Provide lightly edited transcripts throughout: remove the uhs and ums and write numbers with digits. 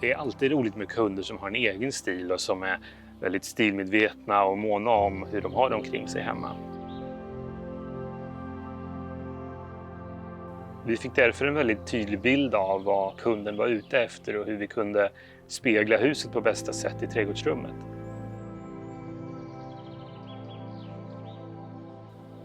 Det är alltid roligt med kunder som har en egen stil och som är väldigt stilmedvetna och måna om hur de har det omkring sig hemma. Vi fick därför en väldigt tydlig bild av vad kunden var ute efter och hur vi kunde spegla huset på bästa sätt i trädgårdsrummet.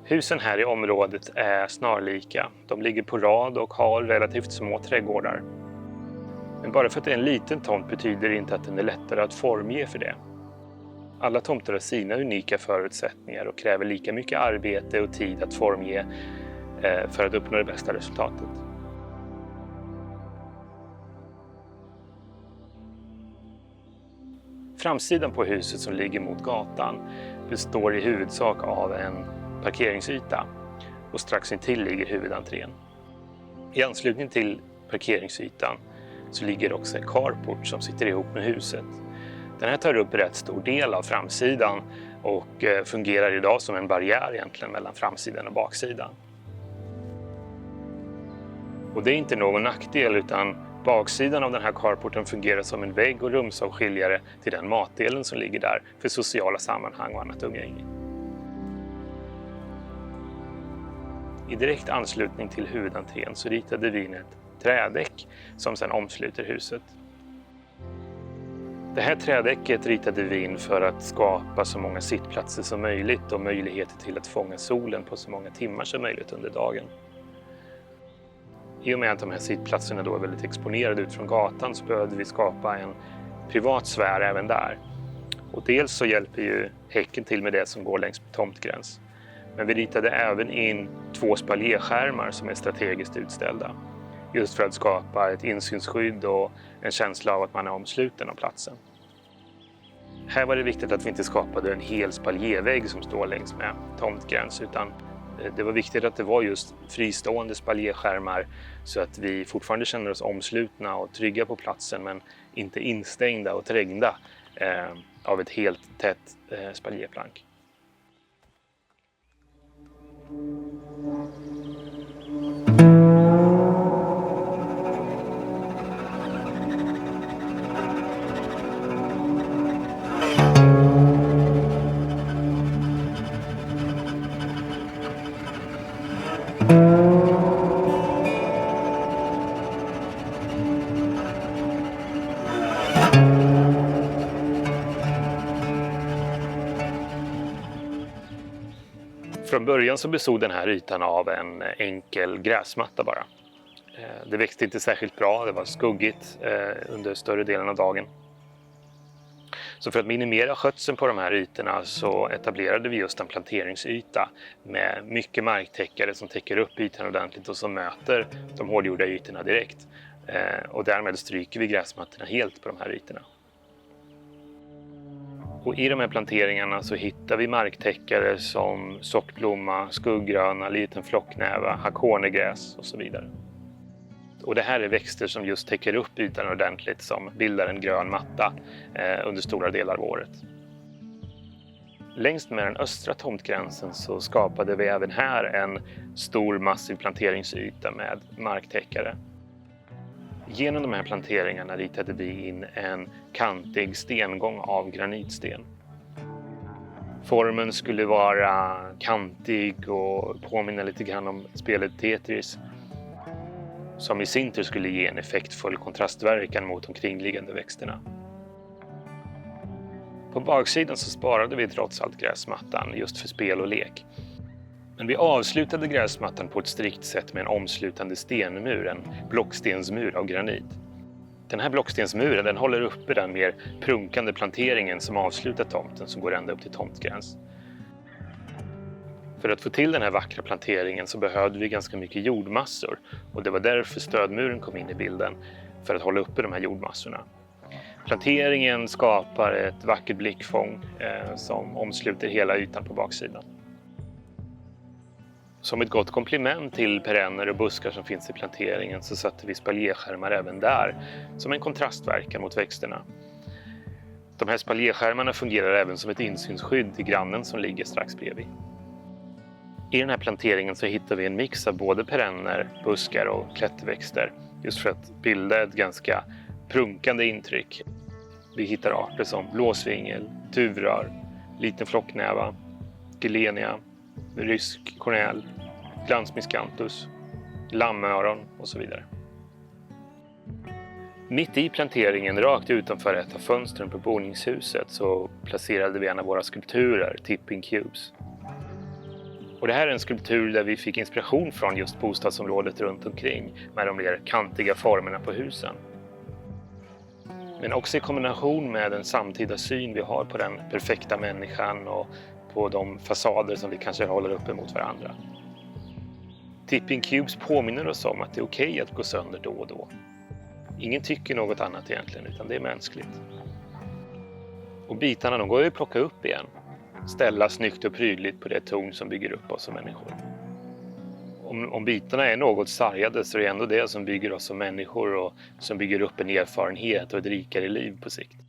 Husen här i området är snarlika. De ligger på rad och har relativt små trädgårdar. Men bara för att det är en liten tomt betyder det inte att den är lättare att formge för det. Alla tomter har sina unika förutsättningar och kräver lika mycket arbete och tid att formge för att uppnå det bästa resultatet. Framsidan på huset som ligger mot gatan består i huvudsak av en parkeringsyta och strax intill ligger huvudentrén. I anslutning till parkeringsytan så ligger också en carport som sitter ihop med huset. Den här tar upp rätt stor del av framsidan och fungerar idag som en barriär egentligen mellan framsidan och baksidan. Och det är inte någon nackdel, utan baksidan av den här carporten fungerar som en vägg och rumsavskiljare till den matdelen som ligger där för sociala sammanhang och annat umgänge. I direkt anslutning till huvudentrén så ritade vi in ett trädäck som sedan omsluter huset. Det här trädäcket ritade vi in för att skapa så många sittplatser som möjligt och möjligheter till att fånga solen på så många timmar som möjligt under dagen. I och med att de här sittplatserna då är väldigt exponerade ut från gatan så behövde vi skapa en privat sfär även där. Och dels så hjälper ju häcken till med det som går längs med tomtgräns. Men vi ritade även in 2 spaljéskärmar som är strategiskt utställda. Just för att skapa ett insynsskydd och en känsla av att man är omsluten av platsen. Här var det viktigt att vi inte skapade en hel spaljévägg som står längs med tomtgräns, utan det var viktigt att det var just fristående spaljéskärmar så att vi fortfarande känner oss omslutna och trygga på platsen, men inte instängda och trängda av ett helt tätt spaljéplank. Från början så bestod den här ytan av en enkel gräsmatta bara. Det växte inte särskilt bra, det var skuggigt under större delen av dagen. Så för att minimera skötseln på de här ytorna så etablerade vi just en planteringsyta med mycket marktäckare som täcker upp ytan ordentligt och som möter de hårdgjorda ytorna direkt. Och därmed stryker vi gräsmattorna helt på de här ytorna. Och i de här planteringarna så hittar vi marktäckare som sockblomma, skugggröna, liten flocknäva, hakornegräs och så vidare. Och det här är växter som just täcker upp ytan ordentligt, som bildar en grön matta under stora delar av året. Längs med den östra tomtgränsen så skapade vi även här en stor massiv planteringsyta med marktäckare. Genom de här planteringarna ritade vi in en kantig stengång av granitsten. Formen skulle vara kantig och påminna lite grann om spelet Tetris, som i sin tur skulle ge en effektfull kontrastverkan mot omkringliggande växterna. På baksidan så sparade vi trots allt gräsmattan just för spel och lek. Men vi avslutade gräsmattan på ett strikt sätt med en omslutande stenmur, en blockstensmur av granit. Den här blockstensmuren den håller uppe den mer prunkande planteringen som avslutar tomten, som går ända upp till tomtgräns. För att få till den här vackra planteringen så behövde vi ganska mycket jordmassor, och det var därför stödmuren kom in i bilden, för att hålla uppe de här jordmassorna. Planteringen skapar ett vackert blickfång som omsluter hela ytan på baksidan. Som ett gott komplement till perenner och buskar som finns i planteringen så satte vi spaljéskärmar även där som en kontrastverkan mot växterna. De här spaljéskärmarna fungerar även som ett insynsskydd till grannen som ligger strax bredvid. I den här planteringen så hittar vi en mix av både perenner, buskar och klätterväxter, just för att bilda ett ganska prunkande intryck. Vi hittar arter som blåsvingel, tuvrör, liten flocknäva, gelenia, rysk kornell, glansmiscanthus, lammöron och så vidare. Mitt i planteringen, rakt utanför ett av fönstren på boningshuset, så placerade vi en av våra skulpturer, Tipping Cubes. Och det här är en skulptur där vi fick inspiration från just bostadsområdet runt omkring med de mer kantiga formerna på husen. Men också i kombination med den samtida syn vi har på den perfekta människan och på de fasader som vi kanske håller uppe mot varandra. Tipping Cubes påminner oss om att det är okej att gå sönder då och då. Ingen tycker något annat egentligen, utan det är mänskligt. Och bitarna, de går ju att plocka upp igen. Ställa snyggt och prydligt på det torn som bygger upp oss som människor. Om bitarna är något sargade så är det ändå det som bygger oss som människor och som bygger upp en erfarenhet och ett rikare liv på sikt.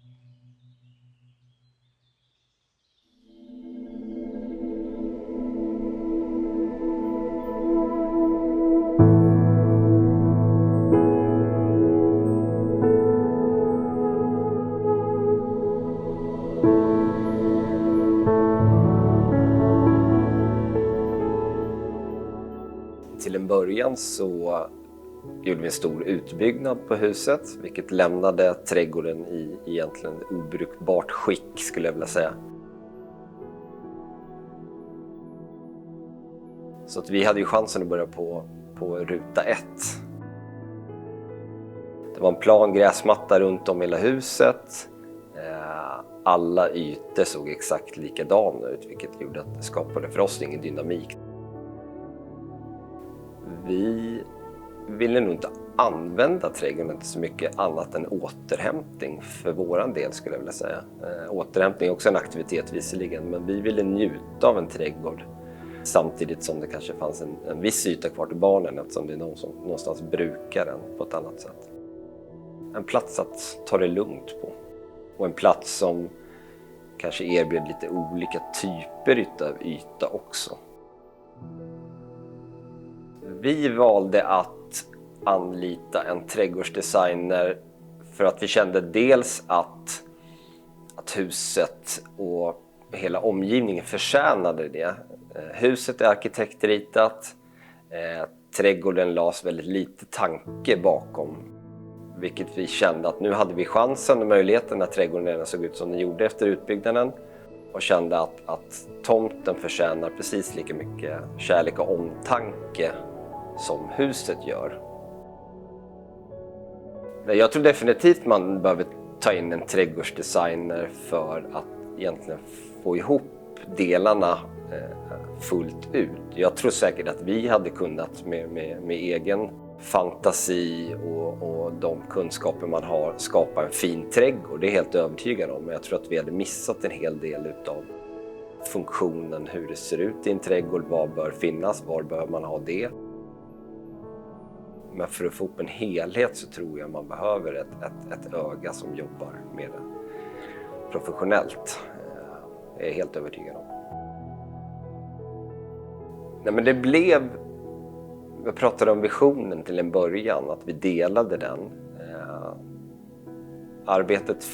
Till en början så gjorde vi en stor utbyggnad på huset, vilket lämnade trädgården i egentligen obrukbart skick, skulle jag vilja säga. Så att vi hade ju chansen att börja på ruta 1. Det var en plan gräsmatta runt om hela huset. Alla ytor såg exakt likadana ut, vilket gjorde att det skapade för oss ingen dynamik. Vi ville nog inte använda trädgården till så mycket annat än återhämtning för våran del, skulle jag vilja säga. Återhämtning är också en aktivitet visserligen, men vi ville njuta av en trädgård samtidigt som det kanske fanns en viss yta kvar till barnen, eftersom det är någon som någonstans brukar den på ett annat sätt. En plats att ta det lugnt på, och en plats som kanske erbjöd lite olika typer av yta också. Vi valde att anlita en trädgårdsdesigner för att vi kände dels att huset och hela omgivningen förtjänade det. Huset är arkitektritat, trädgården lades väldigt lite tanke bakom, vilket vi kände att nu hade vi chansen och möjligheten när trädgården redan såg ut som den gjorde efter utbyggnaden, och kände att tomten förtjänar precis lika mycket kärlek och omtanke som huset gör. Jag tror definitivt man behöver ta in en trädgårdsdesigner för att egentligen få ihop delarna fullt ut. Jag tror säkert att vi hade kunnat med egen fantasi och de kunskaper man har skapa en fin trädgård. Det är helt övertygad om. Men jag tror att vi hade missat en hel del utav funktionen, hur det ser ut i en trädgård, vad bör finnas, var bör man ha det. Men för att få upp en helhet så tror jag man behöver ett öga som jobbar med det professionellt. Jag är helt övertygad om. Nej, men det blev, jag pratade om visionen till en början, att vi delade den. Arbetet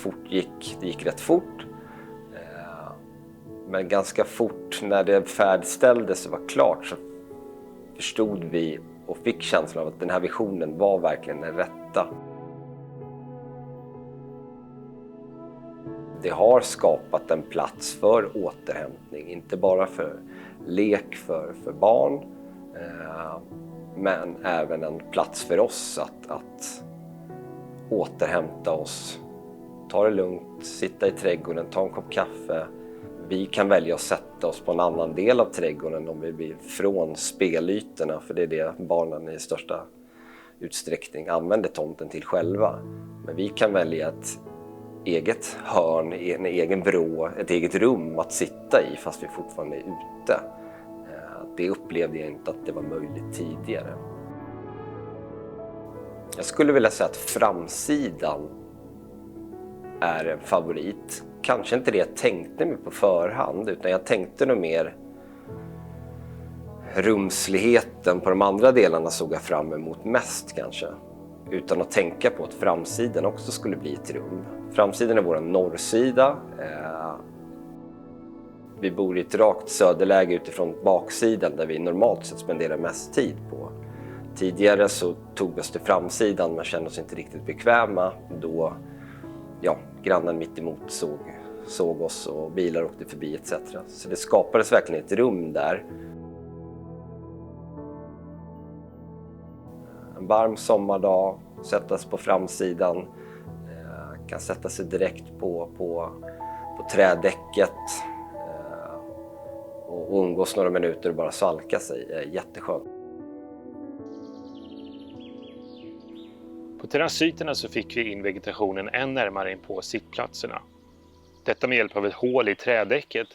det gick rätt fort. Men ganska fort när det färdigställdes och var klart så förstod vi och fick känslan av att den här visionen var verkligen den rätta. Det har skapat en plats för återhämtning, inte bara för lek för barn, men även en plats för oss att återhämta oss, ta det lugnt, sitta i trädgården, ta en kopp kaffe. Vi kan välja att sätta oss på en annan del av trädgården om vi vill, från spelytorna, för det är det barnen i största utsträckning använder tomten till själva. Men vi kan välja ett eget hörn, en egen vrå, ett eget rum att sitta i fast vi fortfarande är ute. Det upplevde jag inte att det var möjligt tidigare. Jag skulle vilja säga att framsidan är en favorit. Kanske inte det jag tänkte mig på förhand, utan jag tänkte nog mer rumsligheten på de andra delarna såg jag fram emot mest kanske. utan att tänka på att framsidan också skulle bli ett rum. Framsidan är vår norrsida. Vi bor i ett rakt söderläge utifrån baksidan där vi normalt sett spenderar mest tid på. Tidigare så tog vi oss till framsidan men kände oss inte riktigt bekväma då grannen mitt emot såg oss och bilar åkte förbi etc. Så det skapades verkligen ett rum där. En varm sommardag, sättas på framsidan, kan sätta sig direkt på trädäcket och umgås några minuter och bara svalka sig. Jätteskönt. På terrassytorna så fick vi in vegetationen än närmare in på sittplatserna. Detta med hjälp av ett hål i trädäcket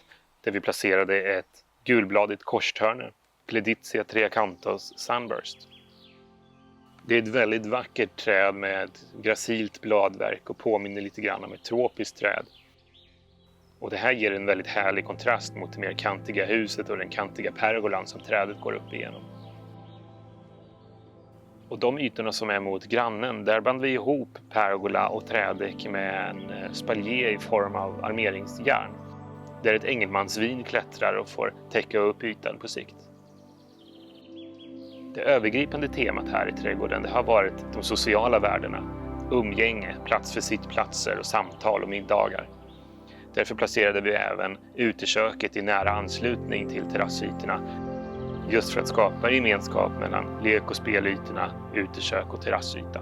där vi placerade ett gulbladigt korstörne, Cleditsia triacanthus sunburst. Det är ett väldigt vackert träd med ett gracilt bladverk och påminner lite grann om ett tropiskt träd. Och det här ger en väldigt härlig kontrast mot det mer kantiga huset och den kantiga pergolan som trädet går upp igenom. Och de ytorna som är mot grannen, där band vi ihop pergola och trädäck med en spaljer i form av armeringsjärn. Där ett engelmansvin klättrar och får täcka upp ytan på sikt. Det övergripande temat här i trädgården det har varit de sociala värdena. Umgänge, plats för sittplatser och samtal och middagar. Därför placerade vi även uteköket i nära anslutning till terrassytorna. Just för att skapa gemenskap mellan lek- och spelytorna, utekök och terrassyta.